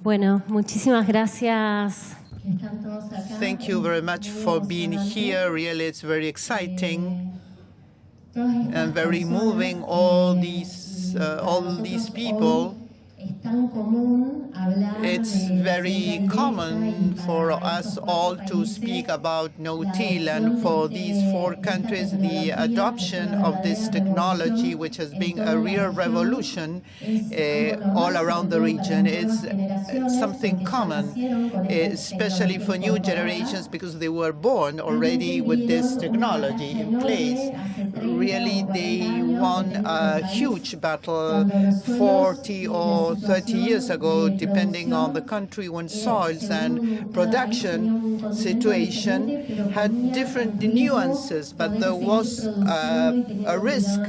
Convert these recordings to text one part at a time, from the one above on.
Bueno, muchísimas gracias. Thank you very much for being here. Really, it's very exciting and very moving. All these people. It's very common for us all to speak about no-till, and for these 4 countries, the adoption of this technology, which has been a real revolution all around the region, is something common, especially for new generations, because they were born already with this technology in place. Really, they won a huge battle 40 or 30 years ago, depending on the country, when soils and production situation had different nuances, but there was a risk.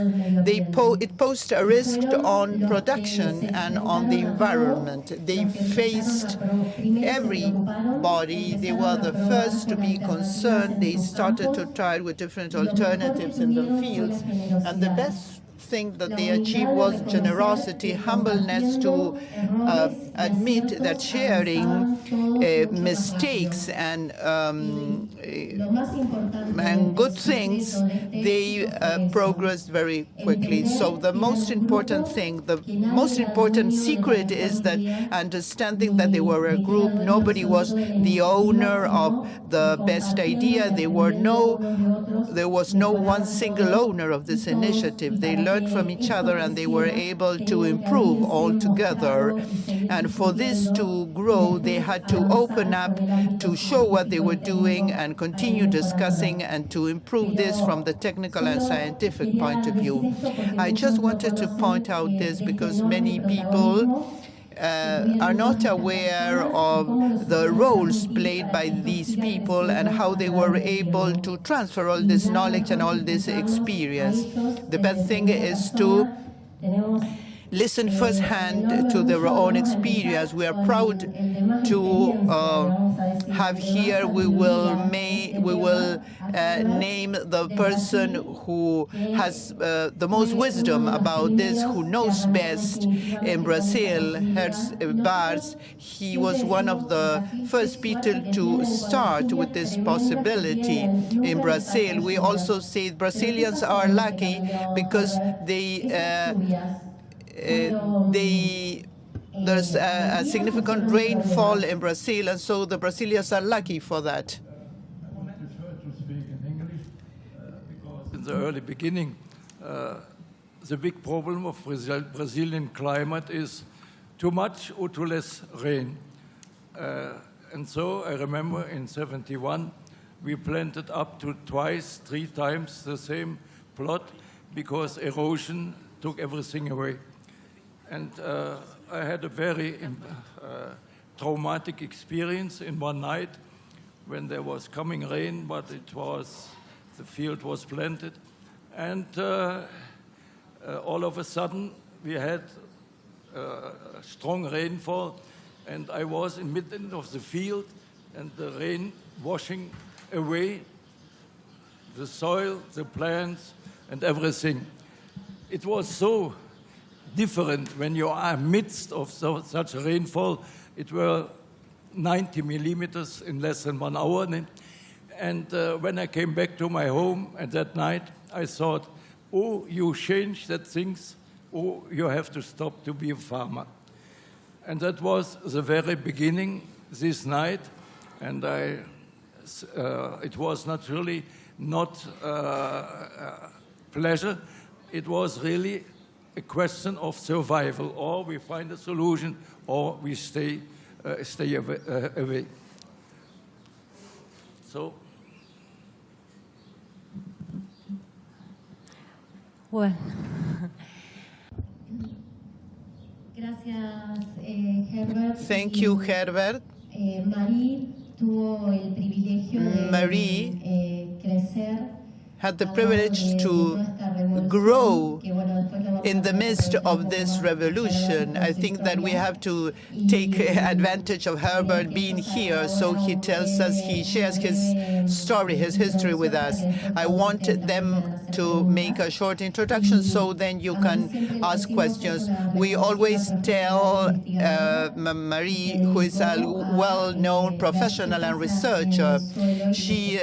It posed a risk on production and on the environment. They faced everybody. They were the first to be concerned. They started to try with different alternatives in the fields, and the best thing that they achieved was generosity, humbleness to admit that sharing mistakes and good things, they progressed very quickly. So the most important thing, the most important secret is that understanding that they were a group. Nobody was the owner of the best idea. There was no one single owner of this initiative. They learned from each other, and they were able to improve all together. And for this to grow, they had to open up to show what they were doing and continue discussing and to improve this from the technical and scientific point of view. I just wanted to point out this because many people are not aware of the roles played by these people and how they were able to transfer all this knowledge and all this experience. The best thing is to listen firsthand to their own experience. We are proud to have here. We will name the person who has the most wisdom about this, who knows best in Brazil, Bartz. He was one of the first people to start with this possibility in Brazil. We also say Brazilians are lucky because there's a significant rainfall in Brazil, and so the Brazilians are lucky for that. In the early beginning, the big problem of Brazilian climate is too much or too less rain. And so I remember in '71, we planted up to 3 times the same plot because erosion took everything away. And I had a very traumatic experience in one night when there was coming rain, but the field was planted. And all of a sudden, we had strong rainfall, and I was in the middle of the field, and the rain washing away the soil, the plants, and everything. It was so different when you are amidst of such a rainfall. It were 90 millimeters in less than 1 hour. And when I came back to my home at that night, I thought, oh, you changed that things, oh, you have to stop to be a farmer. And that was the very beginning this night. And it was naturally not pleasure. It was really a question of survival, or we find a solution, or we stay away. So. Bueno. Gracias, Herbert. Thank you, Herbert. Marie had the privilege to grow in the midst of this revolution. I think that we have to take advantage of Herbert being here, so he tells us, he shares his story, his history with us. I want them to make a short introduction, so then you can ask questions. We always tell Marie, who is a well-known professional and researcher, she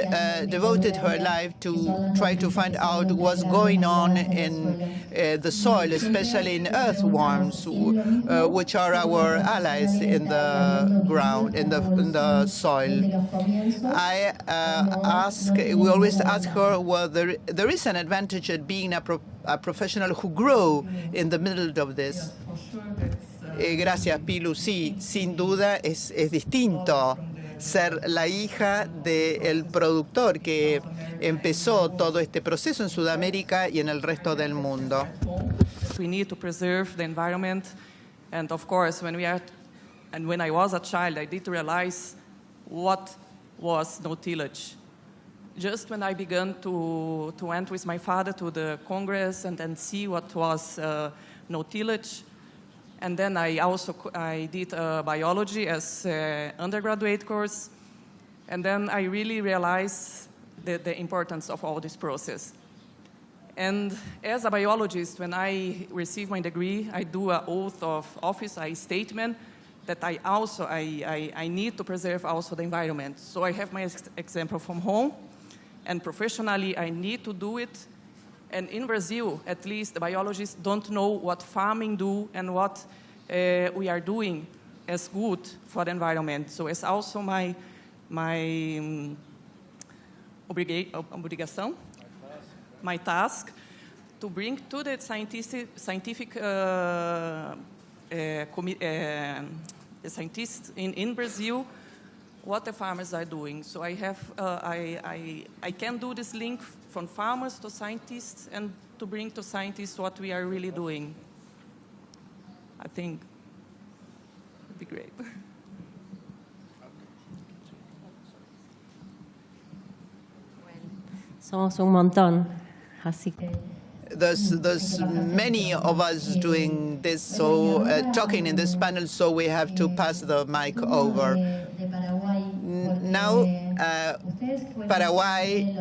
devoted her life to try to find out what's going on in the soil, especially in earthworms, which are our allies in the ground, in the soil. We always ask her whether there is an advantage at being a professional who grow in the middle of this. Gracias, Pilu. Sí, sin duda es distinto ser la hija del productor que empezó todo este proceso en Sudamérica y en el resto del mundo. We need to preserve the environment, and of course, when I was a child, I did realize what was no-tillage. Just when I began to went with my father to the Congress and then see what was no-tillage, and then I did biology as undergraduate course, and then I really realized the importance of all this process. And as a biologist, when I receive my degree, I do an oath of office, a statement that I need to preserve also the environment. So I have my example from home, and professionally I need to do it. And in Brazil, at least, the biologists don't know what farming do and what we are doing as good for the environment. So it's also my obrigação, my task, to bring to the scientific scientists in Brazil what the farmers are doing. So I can do this link from farmers to scientists and to bring to scientists what we are really doing. I think it would be great. Somos un montón, así que... There's many of us doing this, so talking in this panel, so we have to pass the mic over. Now, Paraguay,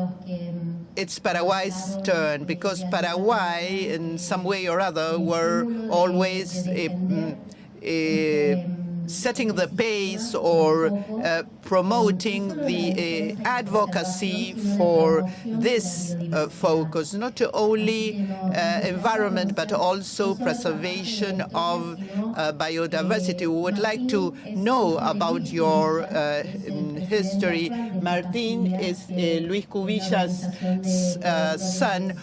it's Paraguay's turn, because Paraguay, in some way or other, were always setting the pace or promoting the advocacy for this focus, not only environment, but also preservation of biodiversity. We would like to know about your history. Martin is Luis Cubilla's son.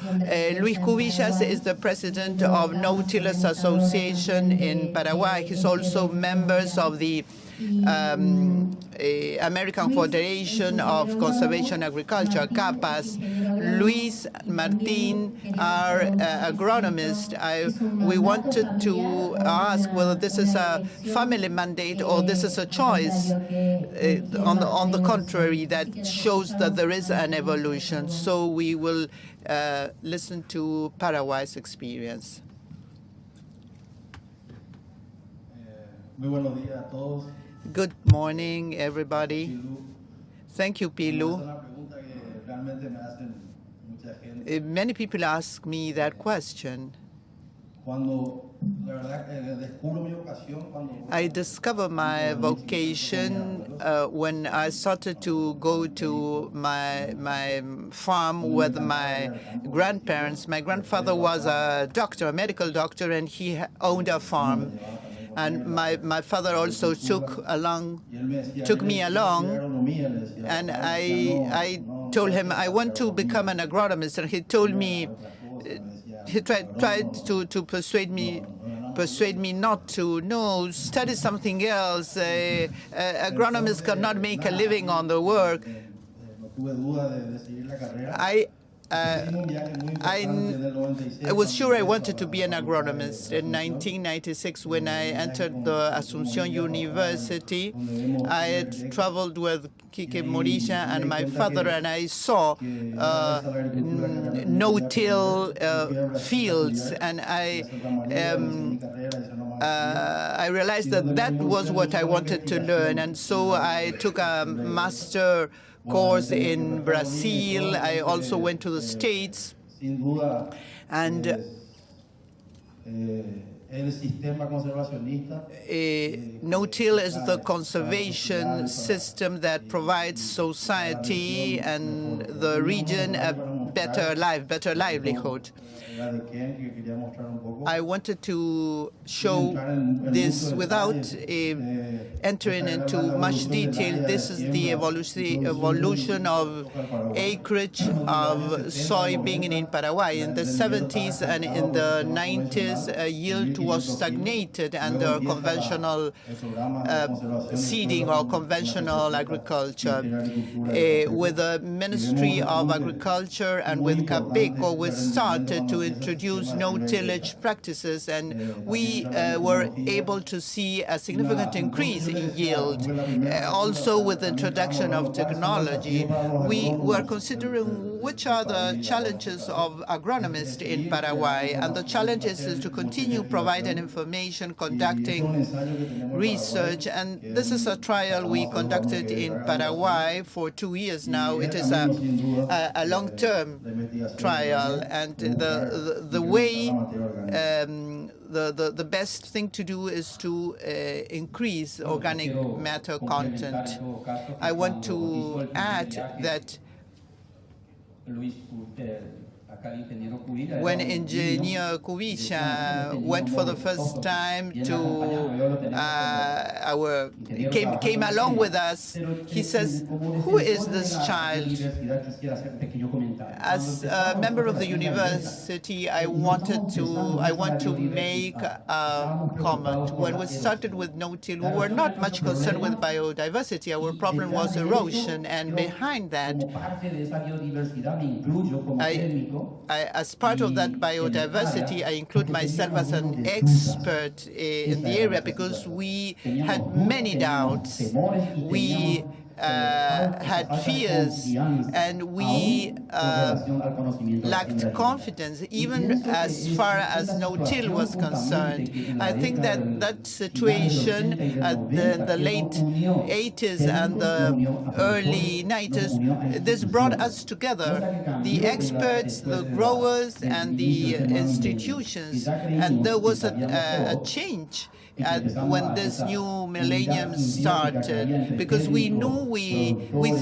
Luis Cubillas is the president of No-Tillers Association in Paraguay. He's also members of the American Federation of Conservation Agriculture, CAPAS. Luis, Martin are agronomists. We wanted to ask whether this is a family mandate or this is a choice. On the contrary, that shows that there is an evolution. So we will listen to Paraguay's experience. Muy buenos días a todos. Good morning, everybody. Thank you, Pilu. Many people ask me that question. I discovered my vocation when I started to go to my farm with my grandparents. My grandfather was a doctor, a medical doctor, and he owned a farm. And my father also took me along, and I told him I want to become an agronomist, and he told me, he tried to persuade me not to. No, study something else. Agronomists cannot make a living on the work. I was sure I wanted to be an agronomist. In 1996, when I entered the Asunción University, I had traveled with Quique Morisha and my father, and I saw no-till fields, and I realized that that was what I wanted to learn, and so I took a master course in Brazil. I also went to the States, and no-till is the conservation system that provides society and the region a better life, better livelihood. I wanted to show this without entering into much detail. This is the evolution of acreage of soybean in Paraguay. In the 70s and in the 90s, yield was stagnated under conventional seeding or conventional agriculture. With the Ministry of Agriculture and with CAPECO, we started to introduce no-tillage practices, and we were able to see a significant increase in yield. Also, with the introduction of technology, we were considering which are the challenges of agronomists in Paraguay, and the challenge is to continue providing information, conducting research, and this is a trial we conducted in Paraguay for 2 years now. It is a long-term trial, and the way, the best thing to do is to increase organic matter content. I want to add that when Engineer Cubilla went for the first time to came along with us, he says, "Who is this child?" As a member of the university, I want to make a comment. When we started with no-till, we were not much concerned with biodiversity. Our problem was erosion, and behind that, as part of that biodiversity, I include myself as an expert in the area because we had many doubts. We had fears, and we lacked confidence, even as far as no-till was concerned. I think that that situation at the late 80s and the early 90s, this brought us together, the experts, the growers, and the institutions, and there was a change when this new millennium started, because we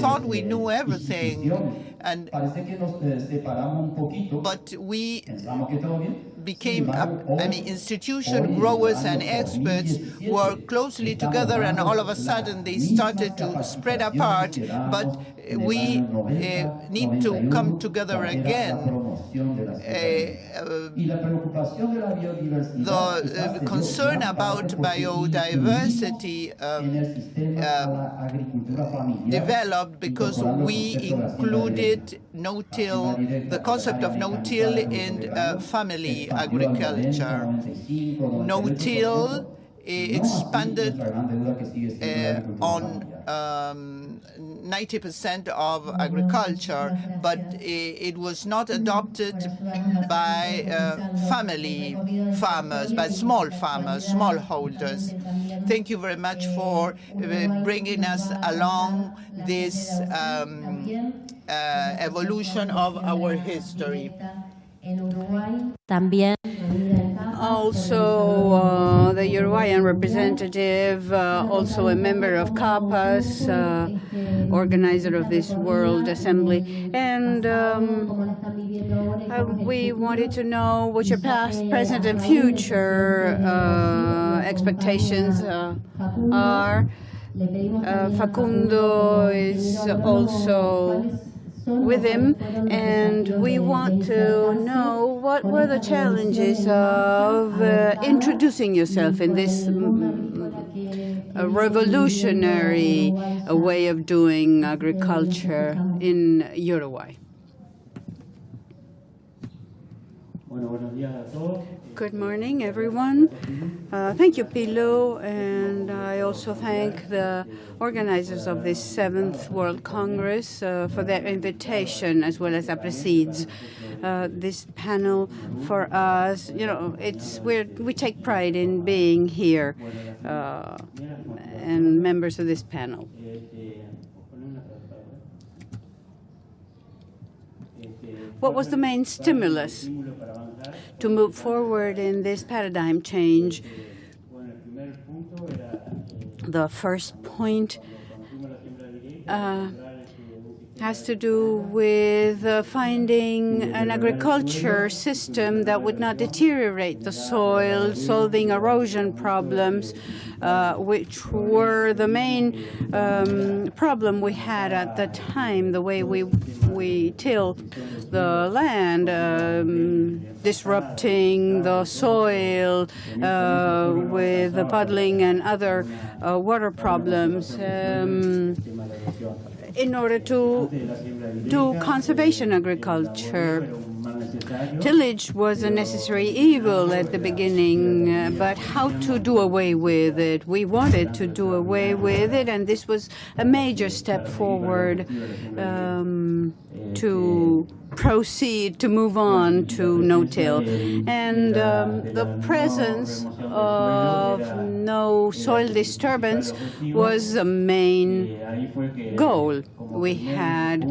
thought we knew everything, but we became, institution growers and experts were closely together, and all of a sudden they started to spread apart, but we need to come together again. The concern about biodiversity developed because we included no-till, the concept of no-till in family agriculture. No-till expanded on 90% of agriculture, but it was not adopted by family farmers, by small farmers, smallholders. Thank you very much for bringing us along this evolution of our history. Also, the Uruguayan representative, also a member of CAPAS, organizer of this World Assembly. And we wanted to know what your past, present, and future expectations are. Facundo is also with him, and we want to know what were the challenges of introducing yourself in this revolutionary way of doing agriculture in Uruguay. Good morning, everyone. Thank you, Pilo, and I also thank the organizers of this 7th World Congress for their invitation, as well as Aapresid's. This panel for us, we take pride in being here and members of this panel. What was the main stimulus to move forward in this paradigm change? The first point has to do with finding an agriculture system that would not deteriorate the soil, solving erosion problems, which were the main problem we had at the time, the way we till the land, disrupting the soil with the puddling and other water problems. In order to do conservation agriculture. Tillage was a necessary evil at the beginning, but how to do away with it? We wanted to do away with it, and this was a major step forward to proceed, to move on to no-till. And the presence of no soil disturbance was the main goal. We had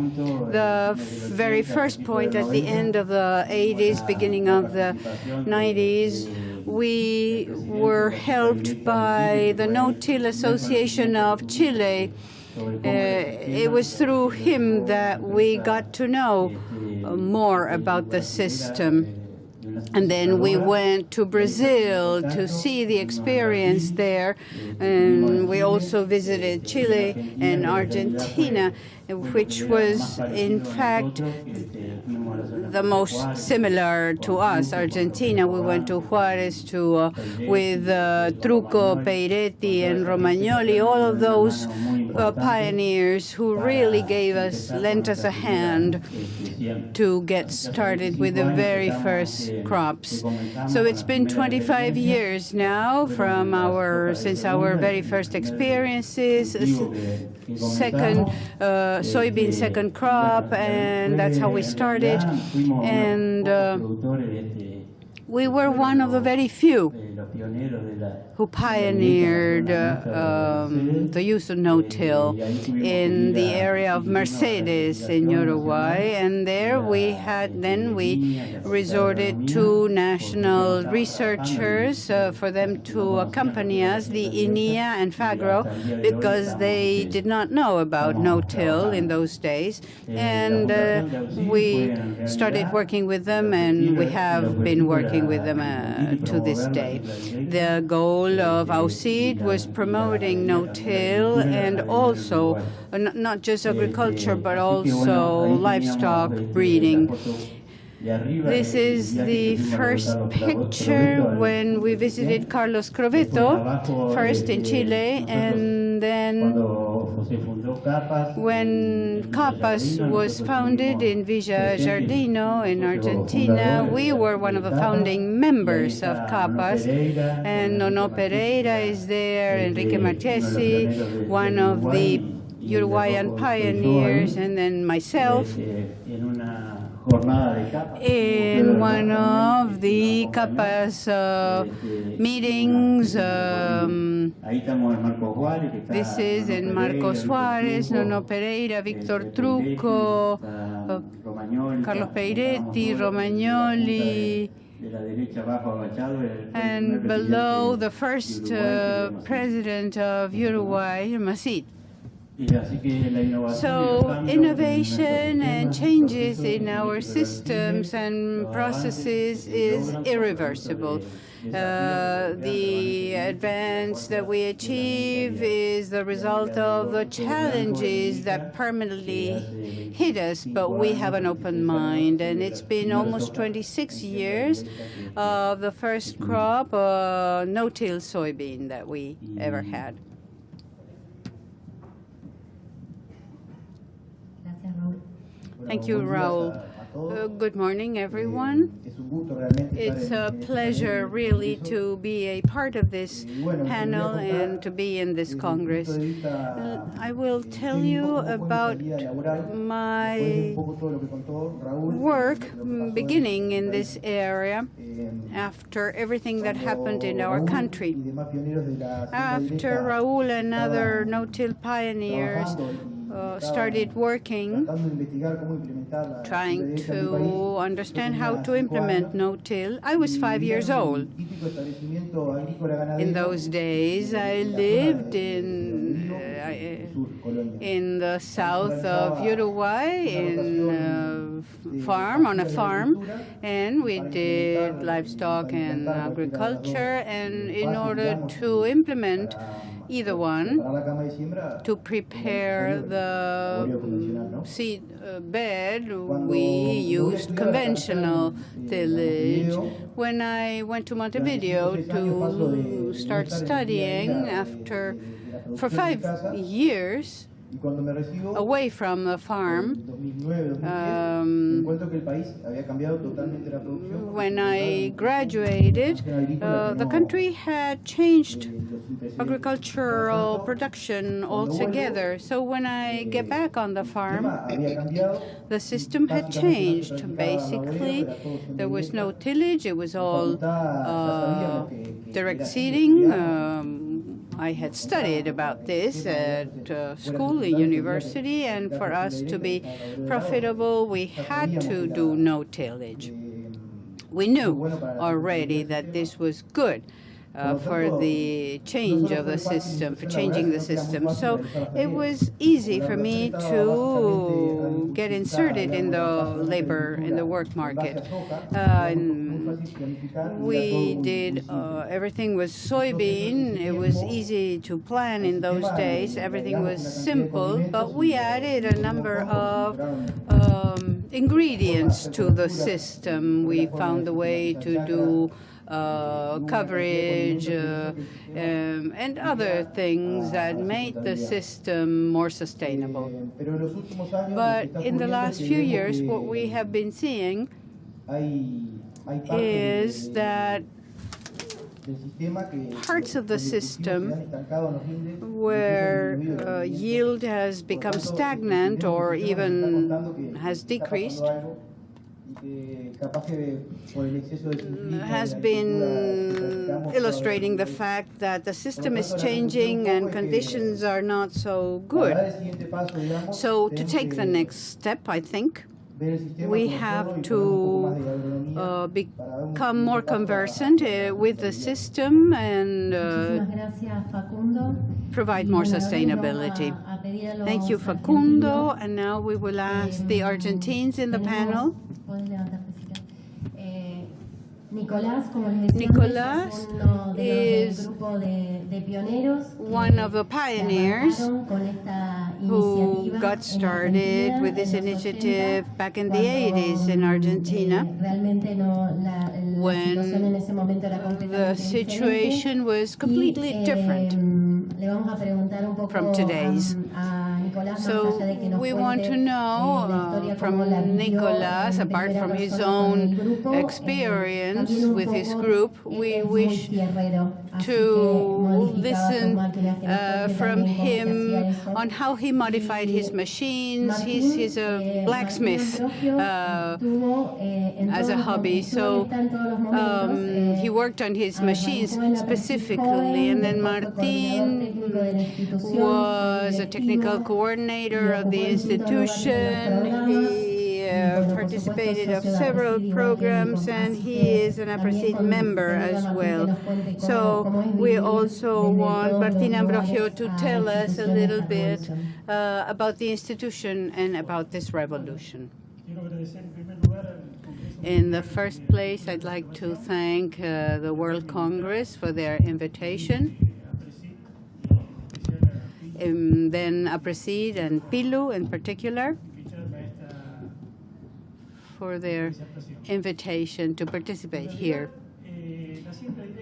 the very first point at the end of the 80s, beginning of the 90s. We were helped by the No-Till Association of Chile. It was through him that we got to know more about the system. And then we went to Brazil to see the experience there. And we also visited Chile and Argentina, which was, in fact, the most similar to us. Argentina, we went to Juarez with Truco, Peiretti, and Romagnoli, all of those pioneers who really lent us a hand to get started with the very first crops. So it's been 25 years now since our very first experiences, soybean second crop, and that's how we started. And we were one of the very few who pioneered the use of no-till in the area of Mercedes in Uruguay, and there we resorted to national researchers for them to accompany us, the INEA and FAGRO, because they did not know about no-till in those days, and we started working with them, and we have been working with them to this day. The goal of Aapresid was promoting no-till and also not just agriculture, but also livestock breeding. This is the first picture when we visited Carlos Crovetto, first in Chile, and then when CAPAS was founded in Villa Giardino in Argentina. We were one of the founding members of CAPAS, and Nono Pereira is there, Enrique Marchesi, one of the Uruguayan pioneers, and then myself in one of the CAPAS meetings. This is in Marcos Juarez, Nono Pereira, Victor Truco, Carlos Peiretti, Romagnoli, and below the first president of Uruguay, Aapresid. So innovation and changes in our systems and processes is irreversible. The advance that we achieve is the result of the challenges that permanently hit us, but we have an open mind, and it's been almost 26 years of the first crop, no-till soybean that we ever had. Thank you, Raul. Good morning, everyone. It's a pleasure, really, to be a part of this panel and to be in this Congress. I will tell you about my work beginning in this area after everything that happened in our country. After Raúl and other no-till pioneers started working, trying to understand how to implement no-till. I was 5 years old. In those days, I lived in the south of Uruguay, on a farm, and we did livestock and agriculture. And in order to implement either one, to prepare the seed bed, we used conventional tillage. When I went to Montevideo to start studying, for 5 years, away from the farm, when I graduated, the country had changed agricultural production altogether. So when I get back on the farm, the system had changed. Basically, there was no tillage. It was all direct seeding. I had studied about this at school, at university, and for us to be profitable, we had to do no tillage. We knew already that this was good for the change of the system, for changing the system. So it was easy for me to get inserted in the work market. We did, everything was soybean. It was easy to plan in those days. Everything was simple, but we added a number of ingredients to the system. We found a way to do coverage and other things that made the system more sustainable. But in the last few years, what we have been seeing is that parts of the system where yield has become stagnant or even has decreased has been illustrating the fact that the system is changing and conditions are not so good. So to take the next step, I think, we have to become more conversant with the system and provide more sustainability. Thank you, Facundo. And now we will ask the Argentines in the panel. Nicolás is one of the pioneers who got started with this initiative back in the 80s in Argentina, when the situation was completely different from today's. So we want to know from Nicolás, apart from his own experience with his group, we wish to listen from him on how he modified his machines. He's a blacksmith as a hobby, so he worked on his machines specifically. And then Martin was a technical coordinator of the institution. He participated of several programs, and he is an Aapresid member as well. So we also want Martin Ambroggio to tell us a little bit about the institution and about this revolution. In the first place, I'd like to thank the World Congress for their invitation. Then Aapresid and Pilu in particular for their invitation to participate here.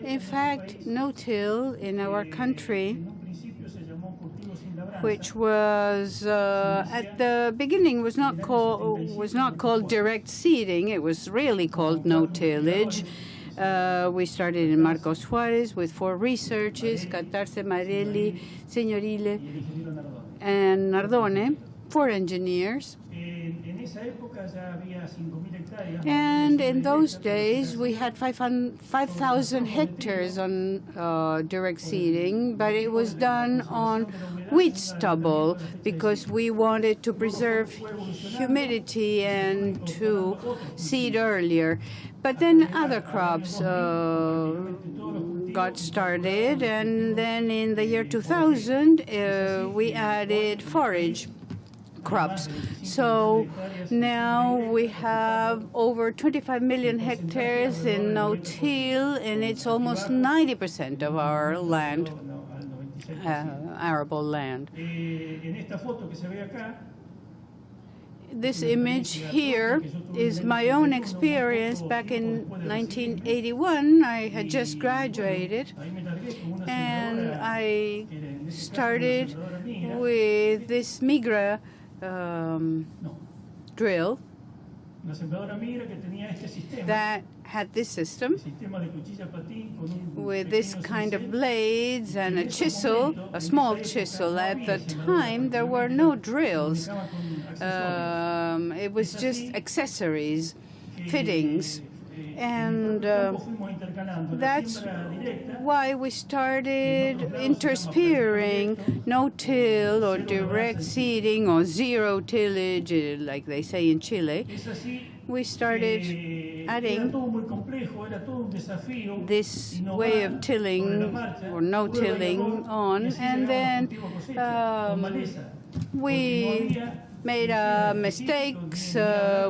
In fact, no-till in our country which was at the beginning was not called direct seeding. It was really called no tillage. We started in Marcos Juarez with 4 researchers, Catarse, Marelli, Signorile, and Nardone, 4 engineers. And in those days, we had 5,000 hectares on direct seeding, but it was done on wheat stubble because we wanted to preserve humidity and to seed earlier. But then other crops got started, and then in the year 2000, we added forage crops. So now we have over 25 million hectares in no-till, and it's almost 90% of our land, arable land. This image here is my own experience back in 1981. I had just graduated, and I started with this Migra drill that had this system with this kind of blades and a chisel, a small chisel. At the time, there were no drills. It was just accessories, fittings. And that's why we started interspearing no-till or direct seeding or zero tillage, like they say in Chile. We started adding this way of tilling or no-tilling on, and then we made mistakes.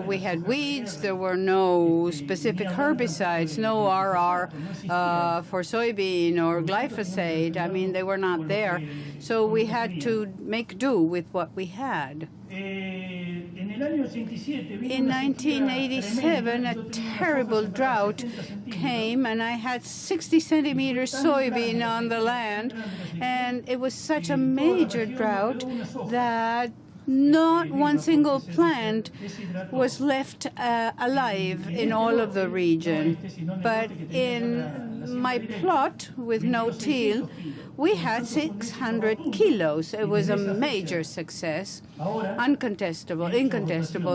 We had weeds. There were no specific herbicides, no RR for soybean or glyphosate. I mean, they were not there. So we had to make do with what we had. In 1987, a terrible drought came, and I had 60 centimeters soybean on the land, and it was such a major drought that not one single plant was left alive in all of the region. But in my plot with no-till, we had 600 kilos. It was a major success, incontestable.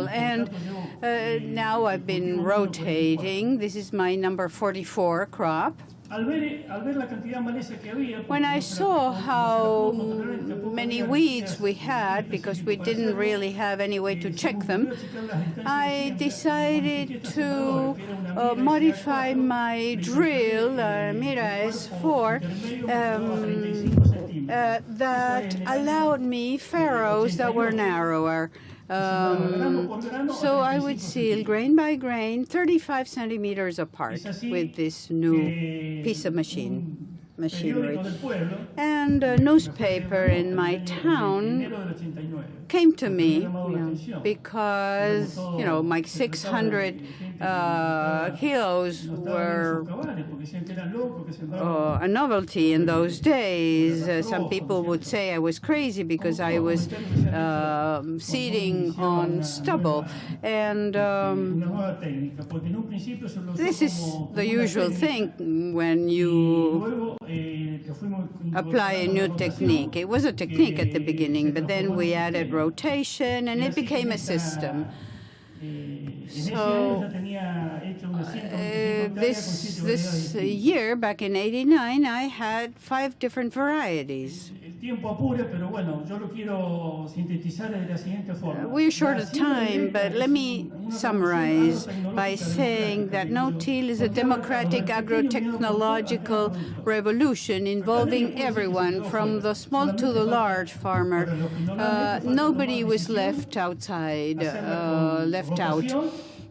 And now I've been rotating. This is my number 44 crop. When I saw how many weeds we had, because we didn't really have any way to check them, I decided to modify my drill, Mira S4, that allowed me furrows that were narrower. So I would seal grain by grain, 35 centimeters apart with this new piece of machinery. And a newspaper in my town came to me because, my 600 kilos were a novelty in those days. Some people would say I was crazy because I was seeding on stubble. And this is the usual thing when you apply a new technique. It was a technique at the beginning, but then we added rotation, and it became a system. So this year, back in '89, I had 5 different varieties. We're short of time, but let me summarize by saying that no-till is a democratic agro-technological revolution involving everyone, from the small to the large farmer. Nobody was left outside, left out.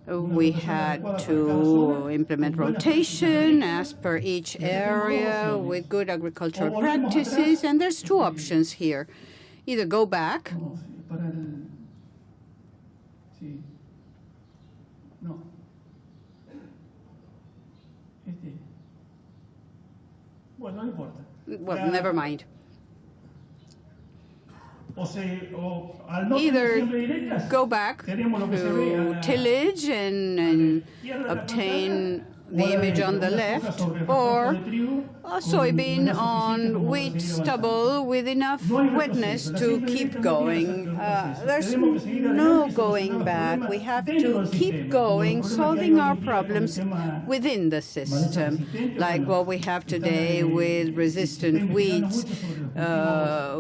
We had to implement rotation as per each area with good agricultural practices, and there's 2 options here. Either go back well, never mind. either go back to tillage and obtain the image on the left, or a soybean on wheat stubble with enough wetness to keep going. There's no going back. We have to keep going, solving our problems within the system, like what we have today with resistant weeds. A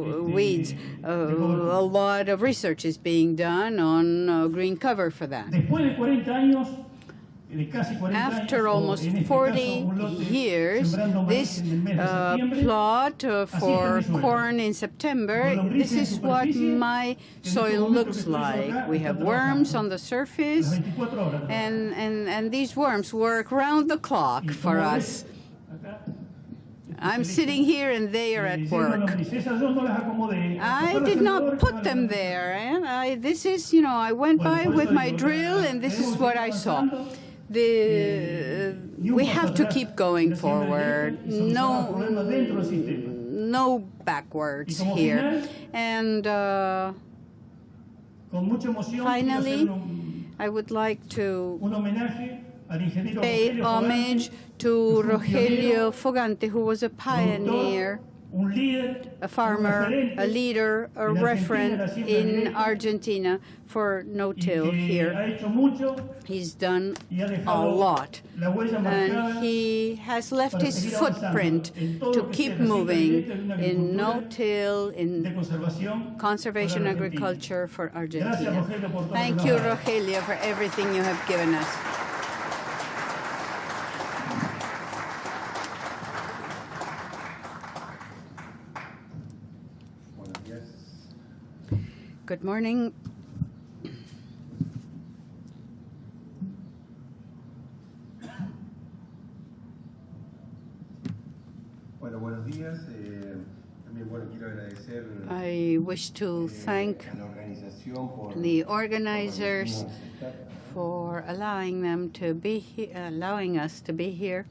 lot of research is being done on green cover for that. After almost 40 years, this plot for corn in September, this is what my soil looks like. We have worms on the surface, and these worms work round the clock for us. I'm sitting here and they are at work. I did not put them there. And I went by with my drill and this is what I saw. We have to keep going forward. No backwards here. And finally, I would like to pay homage to Rogelio Fogante, who was a pioneer, a farmer, a leader, a referent in Argentina for no-till here. He's done a lot, and he has left his footprint to keep moving in no-till, in conservation agriculture for Argentina. Thank you, Rogelio, for everything you have given us. Good morning. I wish to thank the organizers for allowing us to be here.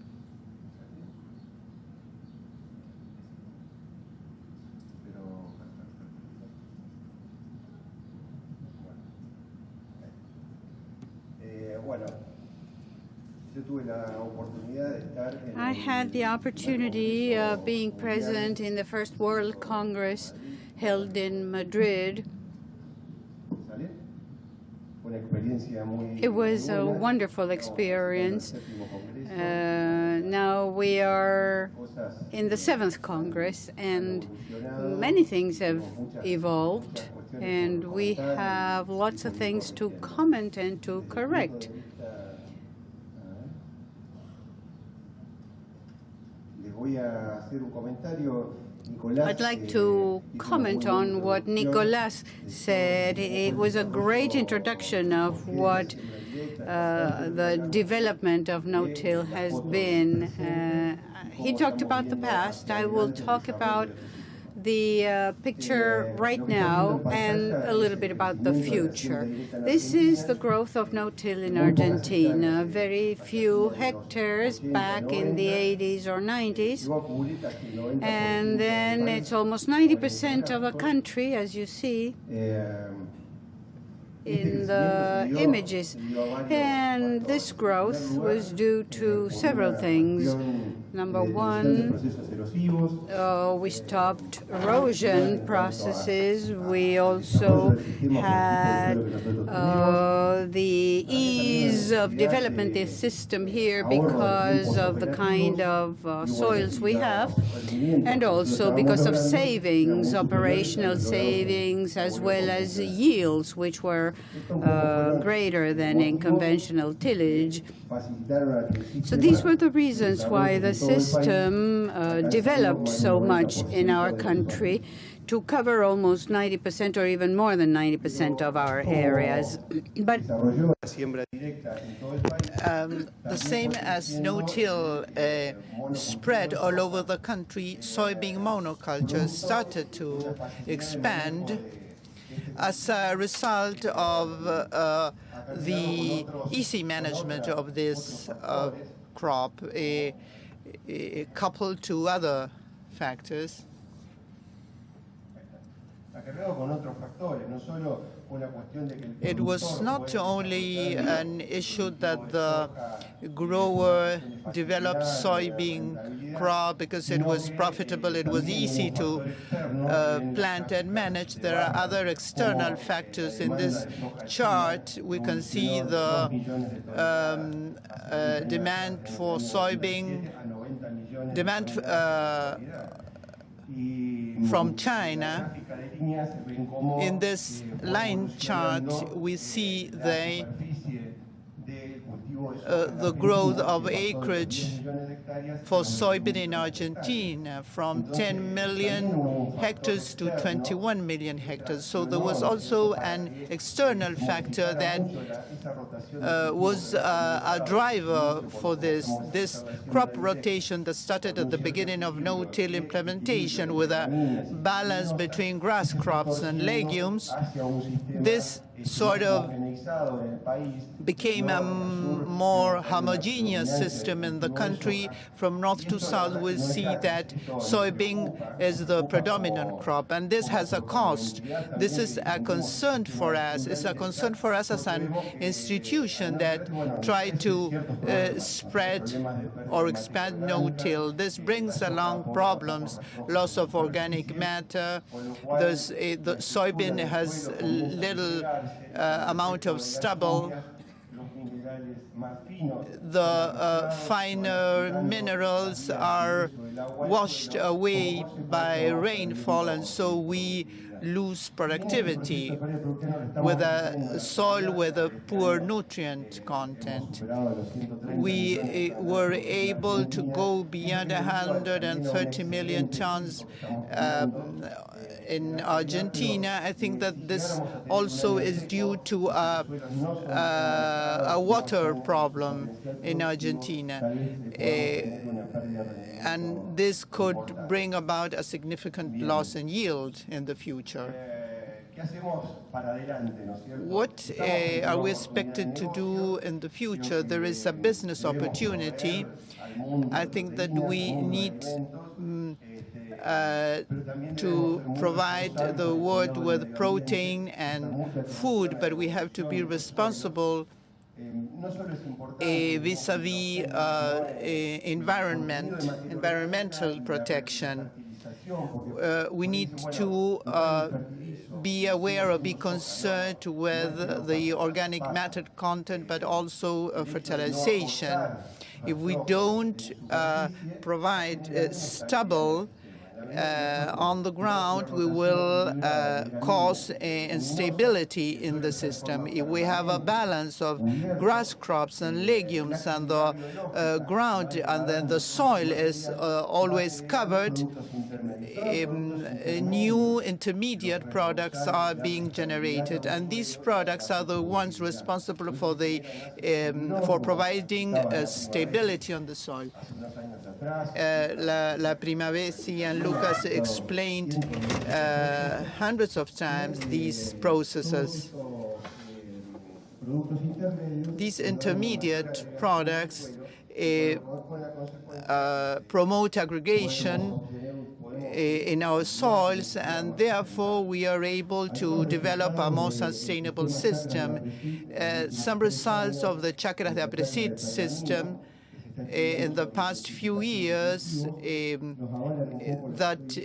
I had the opportunity of being present in the first World Congress held in Madrid. It was a wonderful experience. Now we are in the 7th Congress, and many things have evolved, and we have lots of things to comment and to correct. I'd like to comment on what Nicolás said. It was a great introduction of what the development of no-till has been. He talked about the past. I will talk about the picture right now and a little bit about the future. This is the growth of no-till in Argentina. Very few hectares back in the 80s or 90s. And then it's almost 90% of the country, as you see in the images. And this growth was due to several things. Number one, we stopped erosion processes. We also had the ease of development of the system here because of the kind of soils we have, and also because of savings, operational savings, as well as yields, which were greater than in conventional tillage. So these were the reasons why the system developed so much in our country to cover almost 90% or even more than 90% of our areas. But the same as no-till spread all over the country, soybean monoculture started to expand as a result of the easy management of this crop, coupled to other factors. It was not only an issue that the grower developed soybean crop because it was profitable, it was easy to plant and manage. There are other external factors. In this chart, we can see the demand for soybean, demand from China. In this line chart, we see the growth of acreage for soybean in Argentina from 10 million hectares to 21 million hectares. So there was also an external factor that was a driver for this crop rotation that started at the beginning of no-till implementation with a balance between grass crops and legumes. This sort of became a more homogeneous system in the country. From north to south, we see that soybean is the predominant crop, and this has a cost. This is a concern for us. It's a concern for us as an institution that try to spread or expand no-till. This brings along problems, loss of organic matter. The soybean has little amount of stubble. The finer minerals are washed away by rainfall, and so we lose productivity with a soil with a poor nutrient content. We were able to go beyond 130 million tons in Argentina. I think that this also is due to a water problem in Argentina. And this could bring about a significant loss in yield in the future. What are we expected to do in the future? There is a business opportunity. I think that we need to provide the world with protein and food, but we have to be responsible vis-a-vis environmental protection. We need to be aware or be concerned with the organic matter content, but also fertilization. If we don't provide stubble on the ground, we will cause instability in the system. If we have a balance of grass crops and legumes and the ground and then the soil is always covered, new intermediate products are being generated, and these products are the ones responsible for the for providing stability on the soil. La Primavesi and Lucas explained hundreds of times these processes. These intermediate products promote aggregation in our soils, and therefore we are able to develop a more sustainable system. Some results of the Chacras de Aapresid system in the past few years that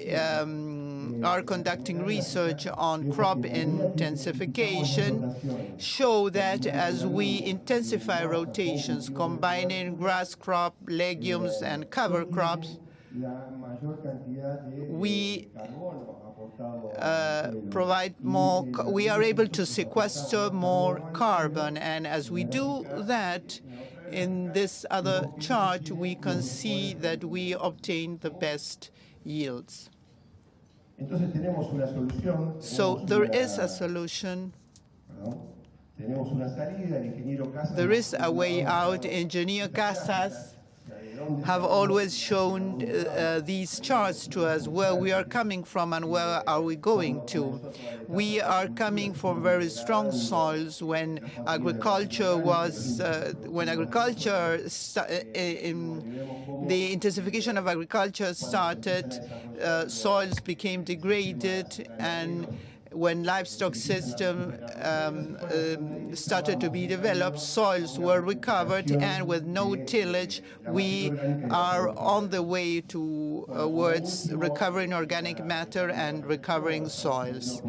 are conducting research on crop intensification show that as we intensify rotations, combining grass crop, legumes, and cover crops, we provide more, we are able to sequester more carbon. And as we do that, in this other chart, we can see that we obtain the best yields. So there is a solution. There is a way out. Engineer Casas have always shown these charts to us, where we are coming from and where are we going to. We are coming from very strong soils when agriculture was, the intensification of agriculture started, soils became degraded, and when livestock system started to be developed, soils were recovered, and with no tillage, we are on the way towards recovering organic matter and recovering soils.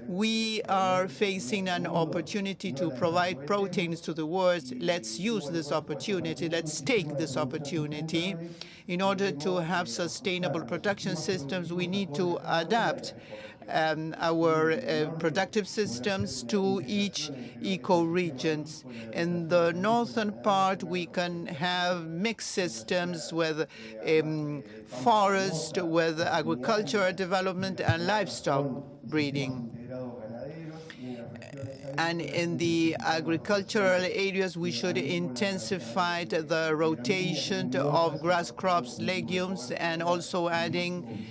We are facing an opportunity to provide proteins to the world. Let's use this opportunity. Let's take this opportunity. In order to have sustainable production systems, we need to adapt our productive systems to each eco-regions. In the northern part, we can have mixed systems with forest, with agricultural development and livestock breeding. And in the agricultural areas, we should intensify the rotation of grass crops, legumes, and also adding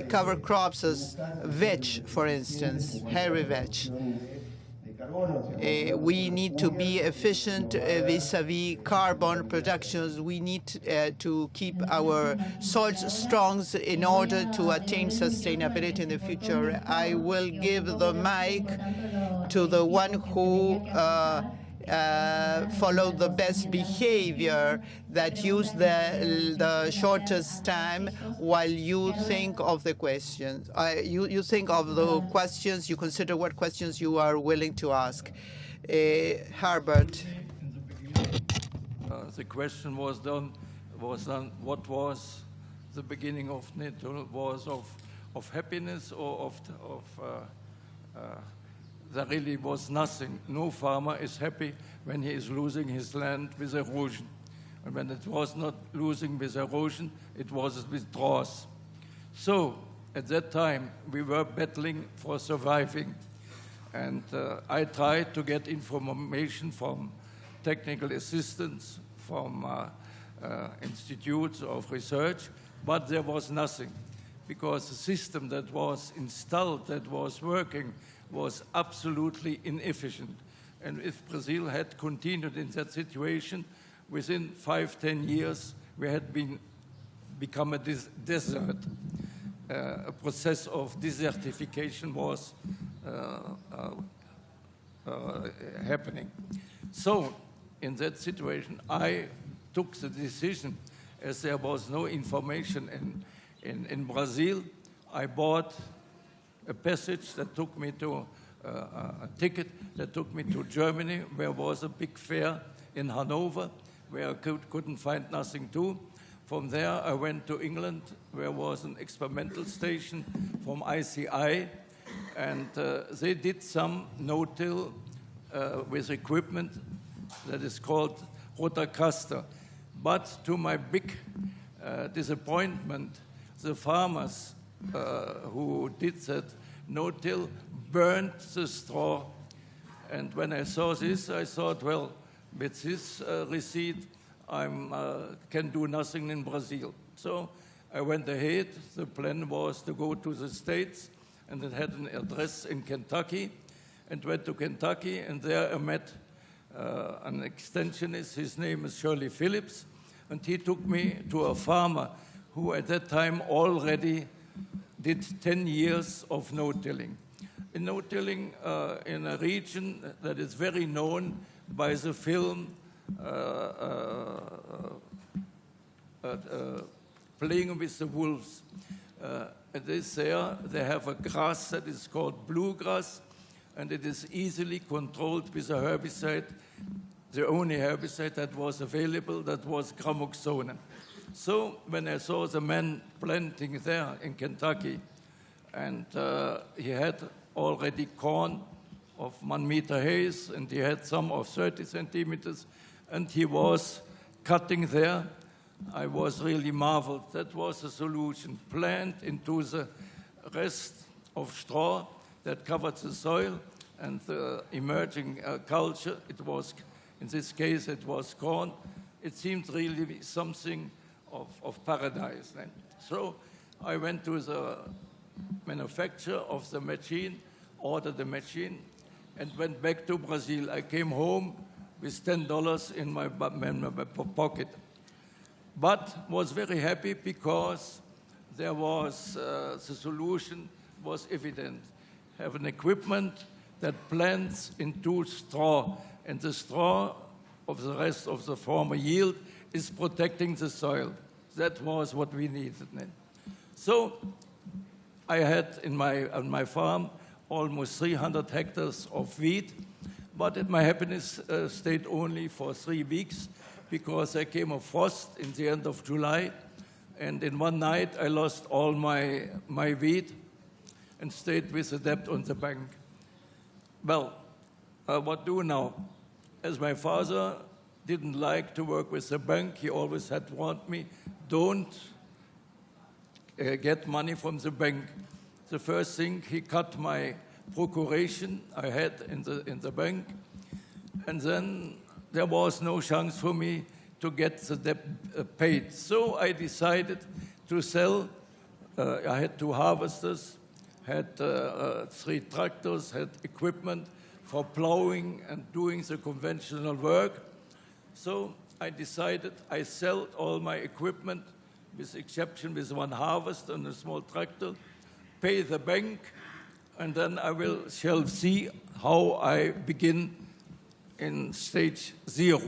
cover crops as veg, for instance, hairy veg. We need to be efficient vis-à-vis carbon productions. We need to keep our soils strong in order to attain sustainability in the future. I will give the mic to the one who follow the best behavior, that use the shortest time while you think of the questions. You think of the questions, you consider what questions you are willing to ask. Herbert. The question was done, what was the beginning of NATO? Was of happiness or there really was nothing. No farmer is happy when he is losing his land with erosion. And when it was not losing with erosion, it was with droughts. So at that time, we were battling for surviving. And I tried to get information from technical assistants, from institutes of research, but there was nothing, because the system that was installed, that was working, was absolutely inefficient. And if Brazil had continued in that situation, within 5–10 years, we had become a desert. A process of desertification was happening. So in that situation, I took the decision, as there was no information in Brazil, I bought a passage that took me to a ticket that took me to Germany, where was a big fair in Hanover, where I couldn't find nothing to. From there, I went to England, where was an experimental station from ICI, and they did some no-till with equipment that is called rotacaster. But to my big disappointment, the farmers who did that no-till burned the straw. And when I saw this, I thought, well, with this receipt, I can do nothing in Brazil. So I went ahead. The plan was to go to the States, and it had an address in Kentucky, and went to Kentucky, and there I met an extensionist. His name is Shirley Phillips, and he took me to a farmer who at that time already did 10 years of no-tilling. In no-tilling in a region that is very known by the film Playing with the Wolves. They have a grass that is called bluegrass, and it is easily controlled with a herbicide. The only herbicide that was available, that was gramoxone. So when I saw the man planting there in Kentucky, and he had already corn of 1 meter height, and he had some of 30 centimeters, and he was cutting there, I was really marveled. That was a solution. Plant into the rest of straw that covered the soil and the emerging culture. It was In this case, it was corn. It seemed really something of paradise. And so I went to the manufacturer of the machine, ordered the machine, and went back to Brazil. I came home with $10 in my pocket, but was very happy because there was the solution was evident. Have an equipment that plants into straw, and the straw of the rest of the former yield is protecting the soil. That was what we needed. So I had on my farm almost 300 hectares of wheat, but my happiness stayed only for 3 weeks because there came a frost in the end of July, and in one night I lost all my wheat and stayed with a debt on the bank. Well, what do now? As my father didn't like to work with the bank, he always had warned me, don't get money from the bank. The first thing, he cut my procuration I had in the bank, and then there was no chance for me to get the debt paid. So I decided to sell. I had 2 harvesters, had 3 tractors, had equipment for plowing and doing the conventional work. So I decided I sell all my equipment, with exception with 1 harvester and a small tractor, pay the bank, and then shall see how I begin in stage 0.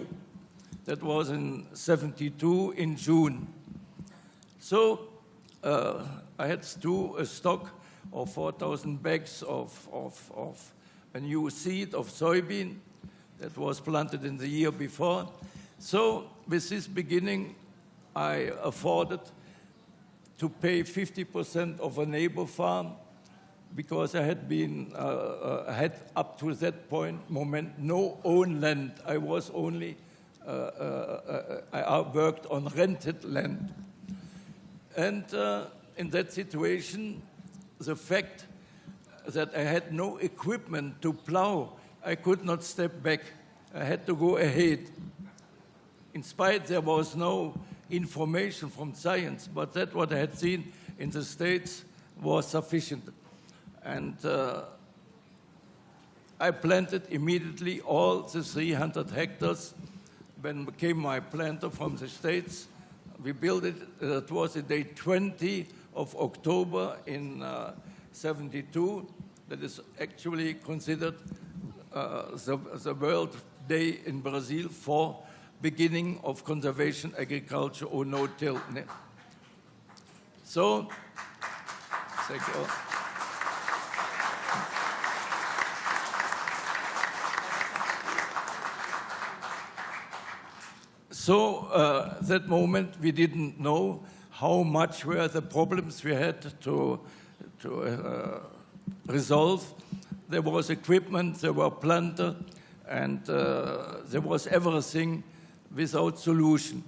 That was in 72 in June. So I had a stock of 4,000 bags of a new seed of soybean that was planted in the year before. So with this beginning, I afforded to pay 50% of a neighbor farm because I had been, had up to that moment no own land. I was only, I worked on rented land. And in that situation, the fact that I had no equipment to plow, I could not step back. I had to go ahead. In spite, there was no information from science, but that what I had seen in the States was sufficient. And I planted immediately all the 300 hectares. When came my planter from the States, we built it. It was the day 20 of October in 72. That is actually considered the World Day in Brazil for beginning of conservation agriculture or no-till. So, thank you. So that moment we didn't know how much were the problems we had to resolve. There was equipment, there were planter, and there was everything without solution.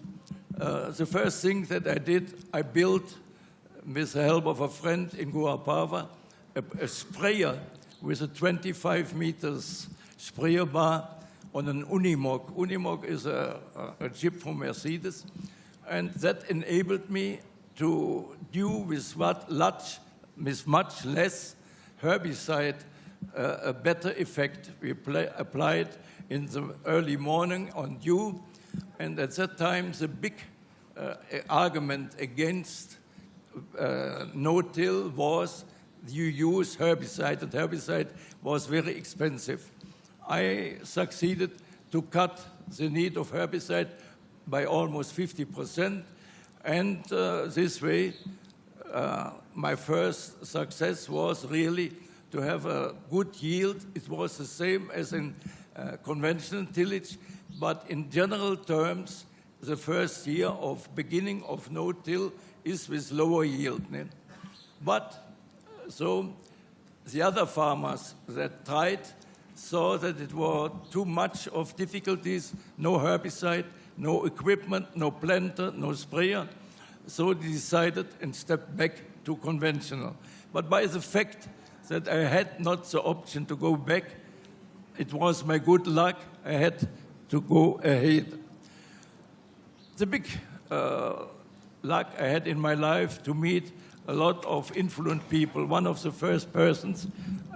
The first thing that I did, I built, with the help of a friend in Guapava, a sprayer with a 25 meters sprayer bar on an Unimog. Unimog is a chip from Mercedes, and that enabled me to do with much less herbicide a better effect. We applied in the early morning on dew, and at that time the big argument against no-till was you use herbicide, and herbicide was very expensive. I succeeded to cut the need of herbicide by almost 50%, and this way my first success was really to have a good yield. It was the same as in conventional tillage, but in general terms, the first year of beginning of no-till is with lower yield. But so the other farmers that tried saw that it was too much of difficulties, no herbicide, no equipment, no planter, no sprayer. So they decided and stepped back to conventional. But by the fact that I had not the option to go back, it was my good luck. I had to go ahead. The big luck I had in my life to meet a lot of influential people. One of the first persons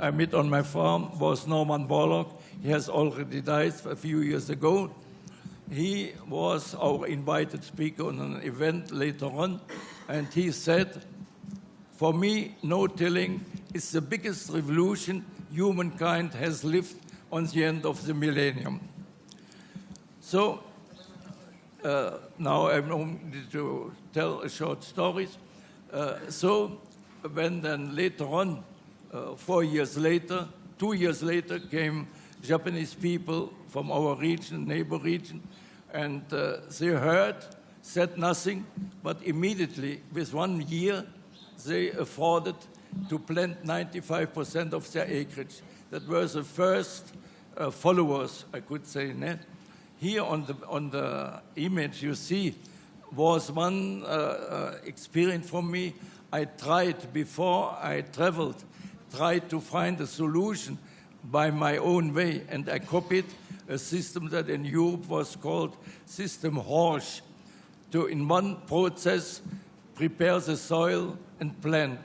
I met on my farm was Norman Borlaug. He has already died a few years ago. He was our invited speaker on an event later on, and he said, "For me, no-tilling is the biggest revolution humankind has lived on the end of the millennium." So now I'm going to tell a short story. So when then later on, 4 years later, 2 years later, came Japanese people from our region, neighbor region, and they heard, said nothing, but immediately, with 1 year, they afforded to plant 95% of their acreage. That was the first followers, I could say. Here on the image you see was one experience for me. I tried, before I traveled, tried to find a solution by my own way, and I copied a system that in Europe was called System Horsch, to in one process prepare the soil and plant.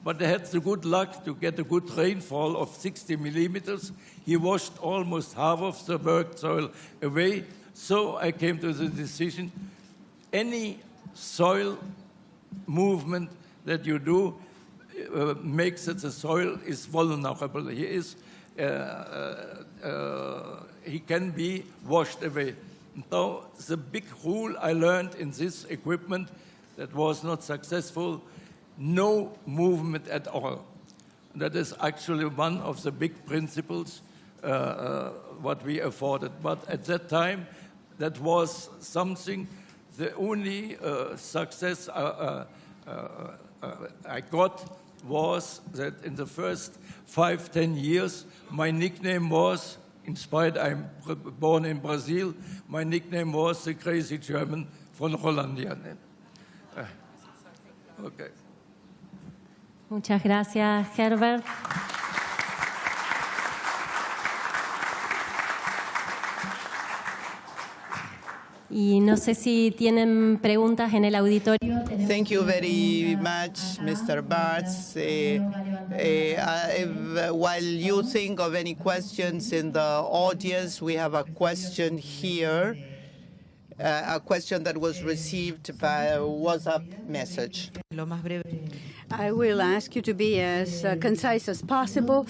But I had the good luck to get a good rainfall of 60 millimeters. He washed almost half of the worked soil away. So I came to the decision, any soil movement that you do makes that the soil is vulnerable. He can be washed away. Now, the big rule I learned in this equipment that was not successful, no movement at all. That is actually one of the big principles what we afforded. But at that time, that was something, the only success I got was that in the first 5-10 years, my nickname was, in spite I'm born in Brazil, my nickname was the crazy German von Hollandia. Okay. Muchas gracias, Herbert. Y no sé si tienen preguntas en el auditorio. Thank you very much, Mr. Bartz. While you think of any questions in the audience, we have a question here, a question that was received by a WhatsApp message. I will ask you to be as concise as possible.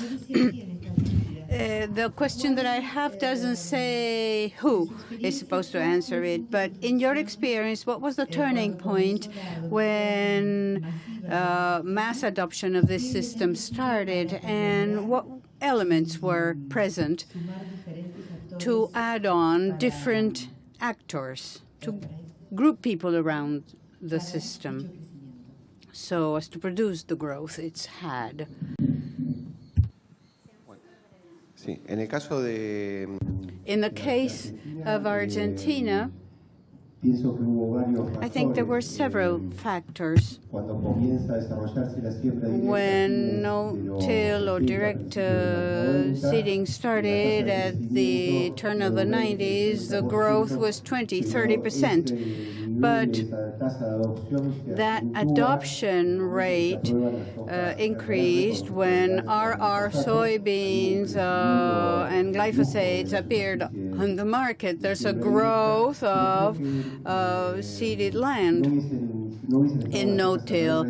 The question that I have doesn't say who is supposed to answer it, but in your experience, what was the turning point when mass adoption of this system started, and what elements were present to add on different actors, to group people around the system so as to produce the growth it's had? En el caso de... In the case of Argentina, I think there were several factors. When no-till or direct seeding started at the turn of the 90s, the growth was 20–30%. But that adoption rate increased when RR soybeans and glyphosates appeared on the market. There's a growth of seeded land in no-till.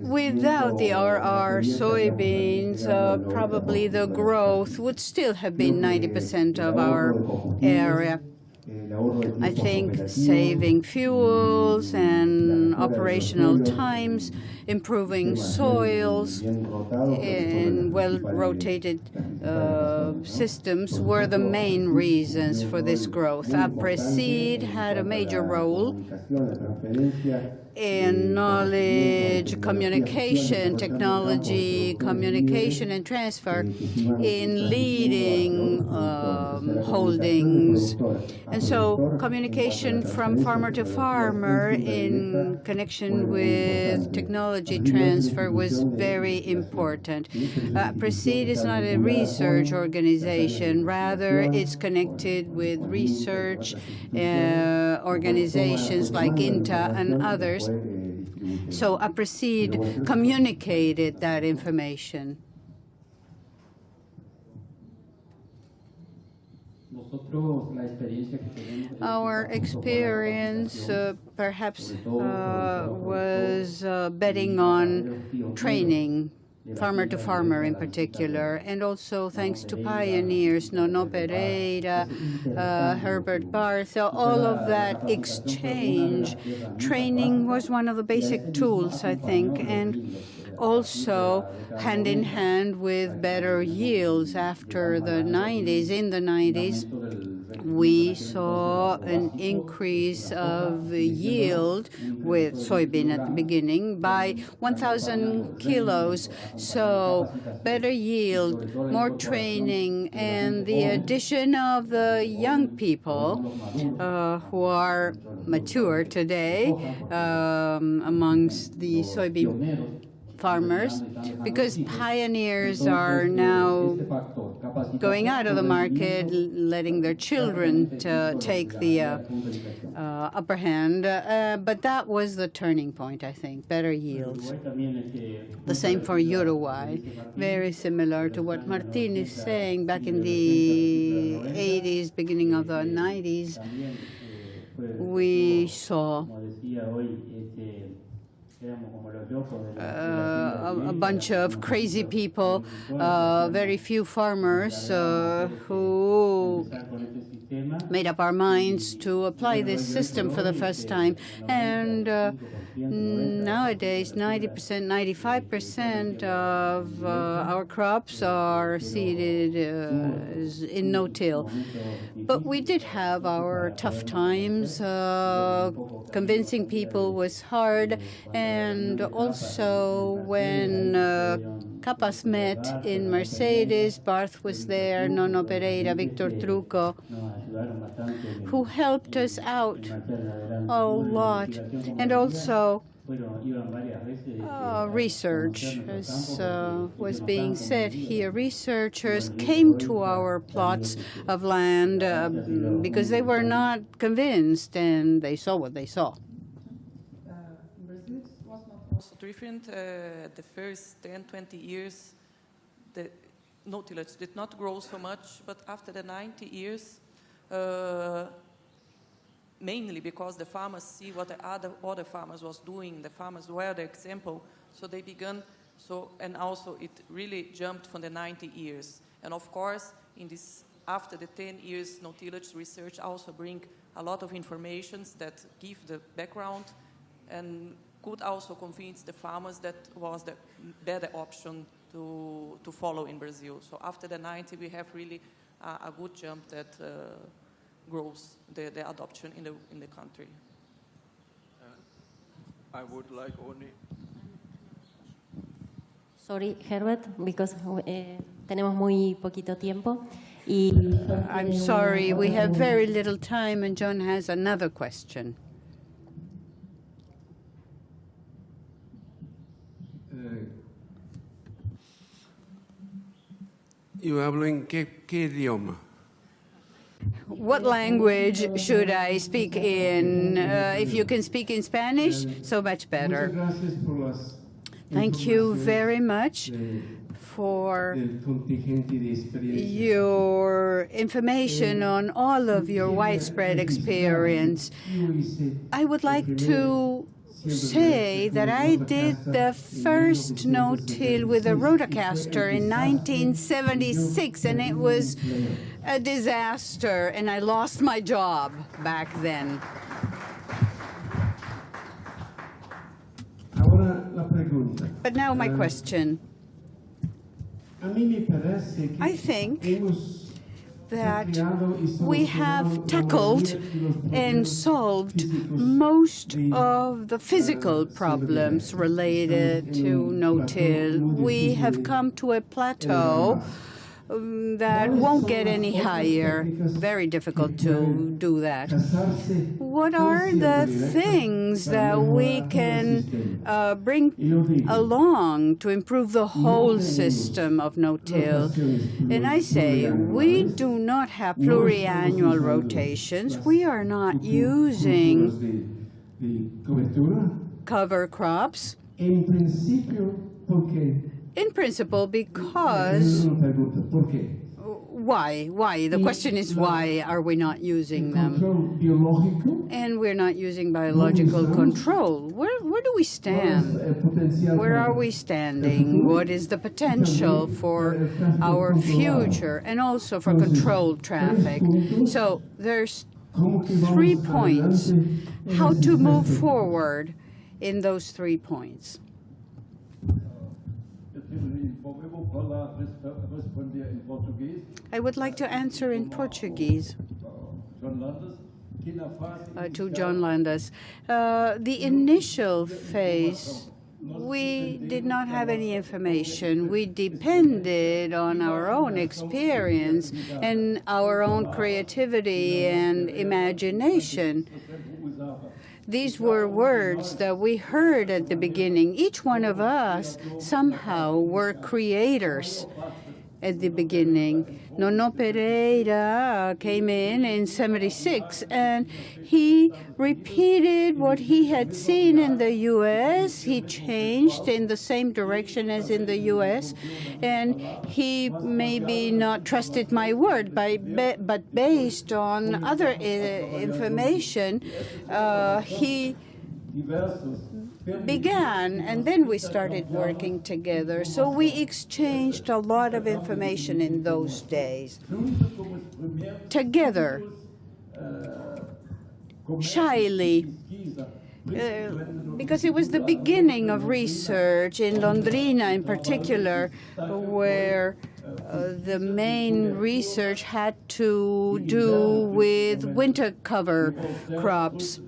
Without the RR soybeans, probably the growth would still have been 90% of our area. I think saving fuels and operational times, improving soils in well-rotated systems were the main reasons for this growth. Aapresid had a major role in knowledge, communication, technology, communication and transfer, in leading holdings. And so communication from farmer to farmer in connection with technology transfer was very important. Aapresid is not a research organization. Rather, it's connected with research organizations like INTA and others. So Aapresid communicated that information. Our experience perhaps was betting on training, farmer to farmer in particular, and also thanks to pioneers, Nono Pereira, Herbert Bartz, all of that exchange. Training was one of the basic tools, I think, and also hand in hand with better yields after the 90s. In the 90s, we saw an increase of yield with soybean at the beginning by 1,000 kilos. So better yield, more training, and the addition of the young people who are mature today amongst the soybean farmers, because pioneers are now going out of the market, letting their children take the upper hand. But that was the turning point, I think, better yields. The same for Uruguay, very similar to what Martinez is saying back in the 80s, beginning of the 90s. We saw a bunch of crazy people, very few farmers who made up our minds to apply this system for the first time. And nowadays, 90%, 95% of our crops are seeded in no-till. But we did have our tough times. Convincing people was hard. And also when Capas met in Mercedes, Bartz was there, Nono Pereira, Victor Truco, who helped us out a lot. And also research, as was being said here. Researchers came to our plots of land because they were not convinced, and they saw what they saw. Also different. The first 10, 20 years, the no-tillage did not grow so much, but after the 90 years, mainly because the farmers see what the other farmers was doing, the farmers were the example, so they began, and also it really jumped from the 90 years. And of course, after the 10 years, no-tillage research also bring a lot of information that give the background and could also convince the farmers that was the better option to follow in Brazil. So after the 90, we have really a good jump that grows the adoption in the country. I would like only... Sorry, Herbert, because tenemos muy poquito tiempo. I'm sorry, we have very little time, and John has another question. ¿Yo hablo en qué idioma? What language should I speak in? If you can speak in Spanish, so much better. Thank you very much for your information on all of your widespread experience. I would like to say that I did the first no-till with a rotocaster in 1976, and it was a disaster, and I lost my job back then. But now my question. I think that we have tackled and solved most of the physical problems related to no-till. We have come to a plateau that won't get any higher. Very difficult to do that. What are the things that we can bring along to improve the whole system of no-till? And I say, we do not have pluriannual rotations. We are not using cover crops. In principle, because why? Why? The question is, why are we not using them? And we're not using biological control. Where do we stand? Where are we standing? What is the potential for our future and also for controlled traffic? So there's 3 points. How to move forward in those 3 points. I would like to answer in Portuguese to John Landers. The initial phase, we did not have any information. We depended on our own experience and our own creativity and imagination. These were words that we heard at the beginning. Each one of us somehow were creators at the beginning. Nono Pereira came in 76, and he repeated what he had seen in the U.S. He changed in the same direction as in the U.S., and he maybe not trusted my word, but based on other information, he began, and then we started working together. So we exchanged a lot of information in those days. Together, shyly, because it was the beginning of research in Londrina in particular, where the main research had to do with winter cover crops.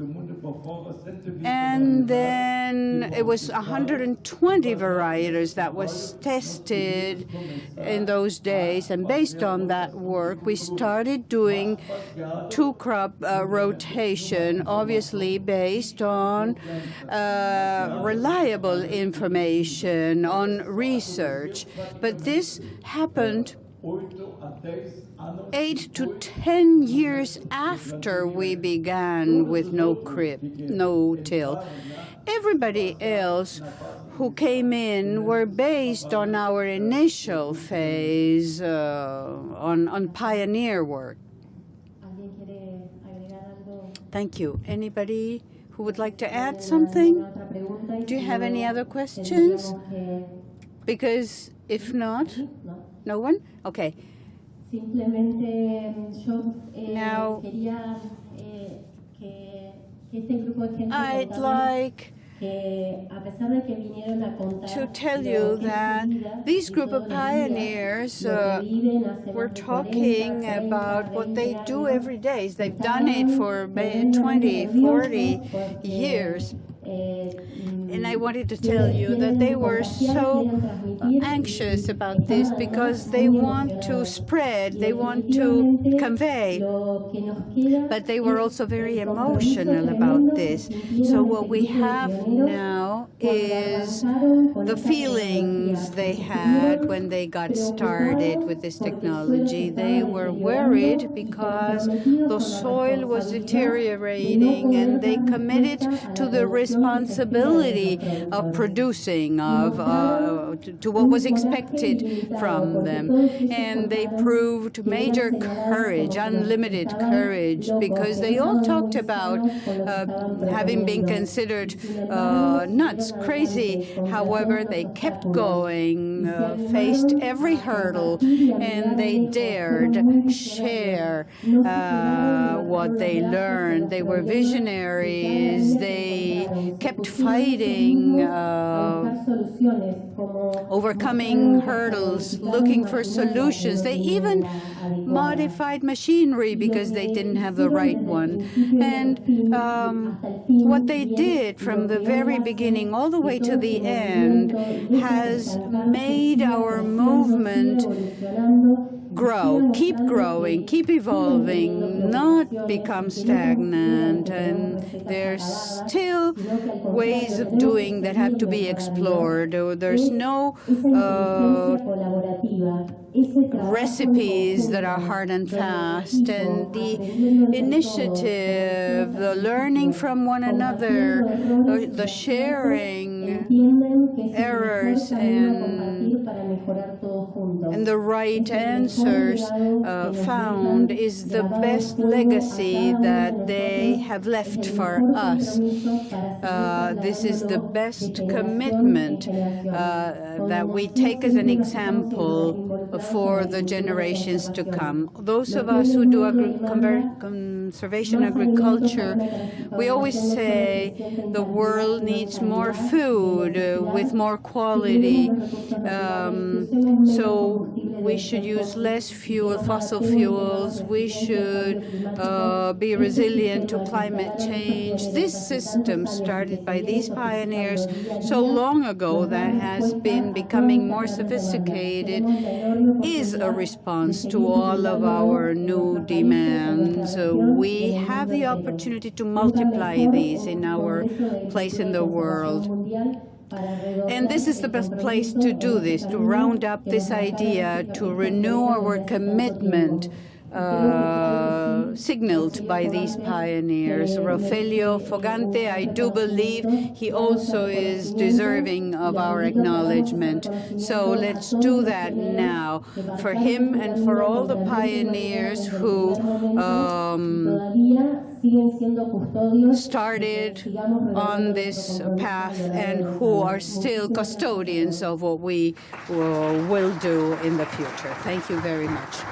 And then it was 120 varieties that was tested in those days. And based on that work, we started doing 2-crop rotation, obviously based on reliable information, on research. But this happened 8 to 10 years after we began with no-till. Everybody else who came in were based on our initial phase, on pioneer work. Thank you. Anybody who would like to add something? Do you have any other questions? Because if not, no one? Okay. Now, I'd like to tell you that these group of pioneers were talking about what they do every day. They've done it for 20, 40 years. And I wanted to tell you that they were so anxious about this because they want to spread, they want to convey, but they were also very emotional about this. So what we have now is the feelings they had when they got started with this technology. They were worried because the soil was deteriorating, and they committed to the responsibility of producing, to what was expected from them. And they proved major courage, unlimited courage, because they all talked about having been considered nuts, crazy. However, they kept going, faced every hurdle, and they dared share what they learned. They were visionaries. They kept fighting, overcoming hurdles, looking for solutions. They even modified machinery because they didn't have the right one. And what they did from the very beginning all the way to the end has made our movement grow, keep growing, keep evolving, not become stagnant. And there's still ways of doing that have to be explored. There's no recipes that are hard and fast. And the initiative, the learning from one another, the sharing errors and the right answers found is the best legacy that they have left for us. This is the best commitment that we take as an example for the generations to come. Those of us who do conservation agriculture, we always say the world needs more food with more quality. So we should use less fossil fuels. We should be resilient to climate change. This system started by these pioneers so long ago that has been becoming more sophisticated is a response to all of our new demands. We have the opportunity to multiply these in our place in the world. And this is the best place to do this, to round up this idea, to renew our commitment signaled by these pioneers. Rogelio Fogante, I do believe he also is deserving of our acknowledgement. So let's do that now for him and for all the pioneers who started on this path and who are still custodians of what we will do in the future. Thank you very much.